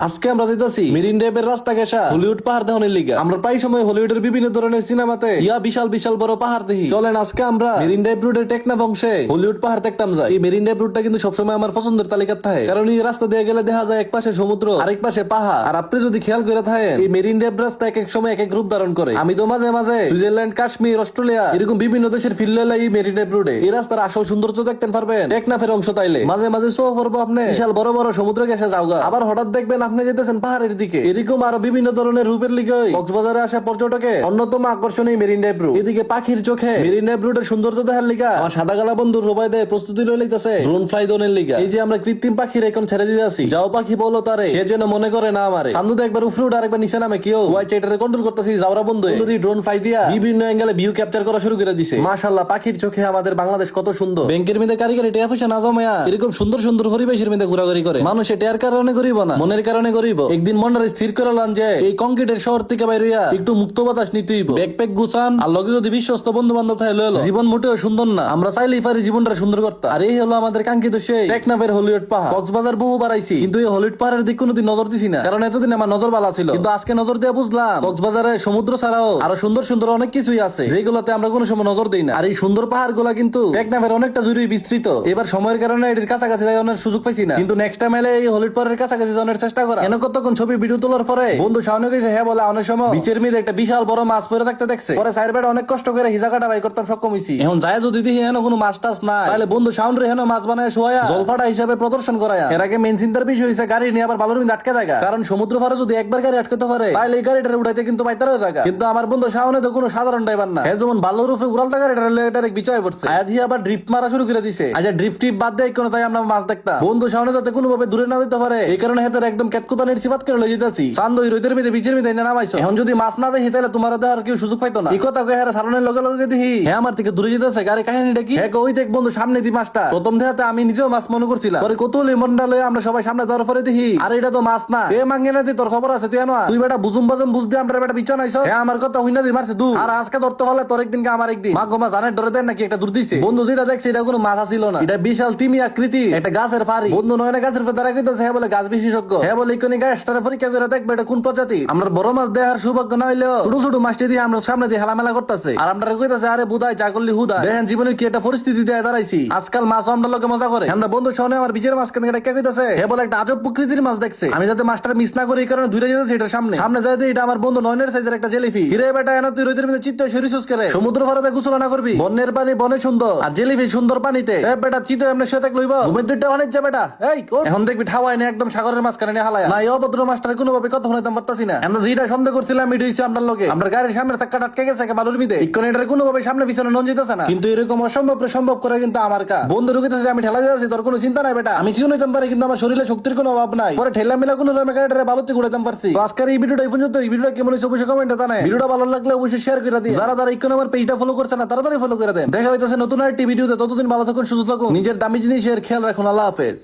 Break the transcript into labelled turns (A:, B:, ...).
A: আজকে আমরা যাইতাছি মেরিন ড্রাইভের রাস্তা ঘেঁষা হলিউড পাহাড় দেখানোর লিগা। আমরা প্রায় সময় হলিউডের বিভিন্ন ধরনের সিনেমাতে ইয়া বিশাল বিশাল বড় পাহাড় দেখি। চলেন আজকে আমরা মেরিন ড্রাইভ রুটের টেকনাফ অংশে হলিউড পাহাড় দেখতাম যাই। এই মেরিন ড্রাইভ রুটটা কিন্তু সবসময় আমার পছন্দের তালিকার থাকে, কারণ এই রাস্তা দিয়ে গেলে দেখা যায় এক পাশে সমুদ্র আরেক পাশে পাহাড়। আর আপনি যদি খেয়াল করে থাকেন এই মেরিন ড্রাইভ রাস্তা এক এক সময় এক এক রূপ ধারণ করে। আমি তো মাঝে মাঝে সুইজারল্যান্ড, কাশ্মীর, অস্ট্রেলিয়া এরকম বিভিন্ন দেশের ফিল্ড এই মেরিন ড্রাইভ রুটে। এই রাস্তার আসল সৌন্দর্য দেখতে পারবেন টেকনাফের অংশ তাইলে। মাঝে মাঝে শো করবো আপনি বিশাল বড় বড় সমুদ্র ঘেঁষে যাওগা, আবার হঠাৎ দেখবেন আপনি যেতেছেন পাহাড়ের দিকে। এরকম আরো বিভিন্ন ধরনের রূপের লিগে কক্সবাজারে আসা পর্যটকের অন্যতম আকর্ষণ এই মেরিন ড্রাইভ রুট। এদিকে পাখির চোখে মেরিন ড্রাইভ রুটের সৌন্দর্য দেখার লিগা আমার সাদা গালা বন্ধু রোবাই দেয় প্রস্তুতি লয়ে লইতেছে ড্রোন ফ্লাই দনের লিগা। এই যে আমরা কৃত্রিম পাখির এখন ছেড়ে দিতে আছি, যাও পাখি বলো তারে, সে যেন মনে করে না আমারে। সান্দুতে একবার উপরে উঠে আরেকবার নিচে নামে কেউ ওয়াই চেটারে কন্ট্রোল করতেছি। যাওরা বন্ধু ড্রোন ফ্লাই দিয়া বিভিন্ন অ্যাঙ্গেলে ভিউ ক্যাপচার করা শুরু করে দিছে। মাশাআল্লাহ, পাখির চোখে আমাদের বাংলাদেশ কত সুন্দর। ব্যাংকের মধ্যে কারিগরি টিয়া পয়সা না জমায়া এরকম সুন্দর সুন্দর পরিবেশের মধ্যে ঘোরাঘুরি করে মানুষ। এটার কারণে গরিব না, মনের কারণে গরিব। একদিন মনরে স্থির করলাম যে এই কংক্রিটের শহর থেকে বাইরিয়া একটু মুক্ত বাতাস নিতে হইব। ব্যাকপ্যাক গুছান আর লগে যদি বিশ্বস্ত বন্ধু বান্ধব থাকে লইলো। জীবন মোটেও সুন্দর না, আমরা চাইলেই পারি জীবনটা সুন্দর করতে। আর এই হলো আমাদের কাঙ্ক্ষিত সেই টেকনাফের হলিউড পাহাড়। কক্সবাজার বহু বাড়াইছি, কিন্তু এই হলিউড পাহাড়ের দিক কোনোদিন নজর দিছি না, কারণ এতদিন আমার নজর বালা ছিল। কিন্তু আজকে নজর দিয়ে বুঝলাম কক্সবাজারে সমুদ্র ছাড়াও আরো সুন্দর সুন্দর অনেক কিছুই আছে যেগুলোতে আমরা কোনো সময় নজর দিই না। আর এই সুন্দর পাহাড় গুলা কিন্তু টেকনাফের অনেকটা জুড়ে বিস্তৃত। এবার সময়ের কারণে এটির কাছাকাছি যাওয়ার সুযোগ পাইছি না, কিন্তু নেক্সট টাইম এলে এই হলিউড পাহাড়ের কাছাকাছি যাওয়ার চেষ্টা করা। এনে কতক্ষণ ছবি ভিডিও তোলার পরে বন্ধু সামনে গেছে, হ্যাঁ বলে অনেক সময় বিচের মধ্যে একটা বিশাল বড় মাছ পড়ে থাকতে দেখছে। পরে সাইড বেড়া অনেক কষ্ট করে হিজা কাটা বাই করতাম সক্ষম হইছি। এখন যায় যদি দেখি হেন কোনো মাছ টাছ নাই, তাহলে বন্ধু সাউন্ডে হেন মাছ বানায় শোয়া জলফাটা হিসাবে প্রদর্শন করায়। এর আগে মেন চিন্তার বিষয় হয়েছে গাড়ি নিয়ে আবার বালুর মধ্যে আটকে থাকা, কারণ সমুদ্র পারে যদি একবার গাড়ি আটকাতে পারে তাহলে এই গাড়িটা উঠাইতে কিন্তু পাইতার হয়ে থাকা। কিন্তু আমার বন্ধু সাউনে তো কোনো সাধারণ ড্রাইভার না, যেমন বালুর উপরে উড়াল থাকা এটা বিচয় পড়ছে। আয়াধি আবার ড্রিফট মারা শুরু করে দিছে। আচ্ছা ড্রিফট টিপ বাদ দেয় কোনো, তাই আমরা মাছ দেখতাম। বন্ধু সাউনে যাতে কোনো ভাবে দূরে না দিতে পারে এই কারণে হেতার একদম কেতকুতানের সিপাত করে লয়ে যেতেছি। সান্দই রইদের মধ্যে বিচের মধ্যে নামাইছো। এখন যদি মাছ না দেখি তাহলে তোমার আর কেউ সুযোগ পাইতো না। এই কথা কয়ে হারা সারণের লগে লগে দেখি হ্যাঁ আমার থেকে দূরে যেতেছে গাড়ি। কাহিনীটা কি? হ্যাঁ ওই দেখ বন্ধু সামনে দি মাছটা। প্রথম দেখাতে আমি নিজেও মাছ মনে করছিলাম, পরে কৌতূহলী মনটা লয়ে আমরা সবাই সামনে যাওয়ার পরে দেখি আর এটা তো মাছ না। এ মাঙ্গে না তোর খবর আছে তুই আনো তুই বেটা বুঝুম বাজুম বুঝতে আমরা বেটা বিচন আইছো। হ্যাঁ আমার কথা হইনা দি মারছে দূর। আর আজকে ধরতে হলে তোর একদিনকে আমার একদিন মা গোমা জানের ডরে দেন নাকি একটা দূর দিছে। বন্ধু যেটা দেখছে এটা কোনো মাছ ছিল না, এটা বিশাল তিমি আকৃতি একটা গাছের ফাড়ি। বন্ধু নয় না গাছের ফেদারা কইতাছে হ্যাঁ বলে গাছ বিশেষজ্ঞ। হ্যাঁ বলে ইকোনি গাছটারে পরীক্ষা করে দেখবে এটা কোন প্রজাতি। আমরা বড় মাছ দেখার সৌভাগ্য না হইলেও ছোট ছোট মাছটি দিয়ে আমরা সামনে দিয়ে হেলামেলা করতেছে। আর আমরা কইতাছে আরে বুদাই যা করলি হুদা। দেখেন জীবনে কি একটা পরিস্থিতি দিয়ে দাঁড়াইছি। আজকাল মাছ আমরা লোকে মজা করে। আমরা বন্ধু শোনে আমার বিজের মাছ কেন এটা কে কইতাছে হ্যাঁ বলে একটা আজব প্রকৃতির মাছ দেখছে। আমি যাতে মাছটার মিস না করি এই কারণে দূরে যেতেছি এটার সামনে সামনে যাইতে এটা আমার বন্ধু নয়নের সাইজের একটা জেলিফি। হিরে বেটা এনে তুই রোদের মধ্যে চিত্তে সরিষস করে সমুদ্র ফারাতে গোসল না করবি। বন্যের পানি বনে সুন্দর আর জেলিফি সুন্দর পানিতে। এ বেটা চিত্তে এমনি শুয়ে থাক লইব ঘুমের দুইটা অনেক যা বেটা। এই এখন দেখবি ঠাওয়াই না একদম সাগরের মাঝখানে নিয়ে হালায় না। এই অভদ্র মাছটার কোনো ভাবে কথা শুনাইতে পারতাছি না। আমরা যেটা সন্দেহ করছিলাম এটা হইছে আপনার লোকে। আমরা গাড়ির সামনের চাক্কা আটকে গেছে বালুর মিদে ইকোন এটার কোনো ভাবে সামনে পিছনে নন যেতেছে না। কিন্তু এরকম অসম্ভব সম্ভব করে কিন্তু আমার কাজ। বন্ধু রুকিতেছে আমি ঠেলা যাচ্ছি তোর কোনো চিন্তা নাই বেটা। আমি শিওর হইতাম পারি কিন্তু আমার শরীরে শক্তির কোনো অভাব নাই। পরে ঠেলা মেলা কোনো রকম গাড়িটা বালুতে ঘুরাইতাম পারছি। তো আজকের এই ভিডিওটা এই পর্যন্ত। এই ভিডিওটা কেমন হয়েছে অবশ্যই কমেন্টে জানান। ভিডিওটা ভালো লাগলে অবশ্যই শেয়ার করে দিন। যারা যারা ইকোন আমার পেজটা ফলো করছে না তাড়াতাড়ি ফলো করে দেন। দেখা হইতেছে নতুন আরেকটি ভিডিওতে। ততদিন ভালো থাকুন, সুস্থ থাকুন, নিজের দামি জিনিসের খেয়াল রাখুন। আল্লাহ হাফেজ।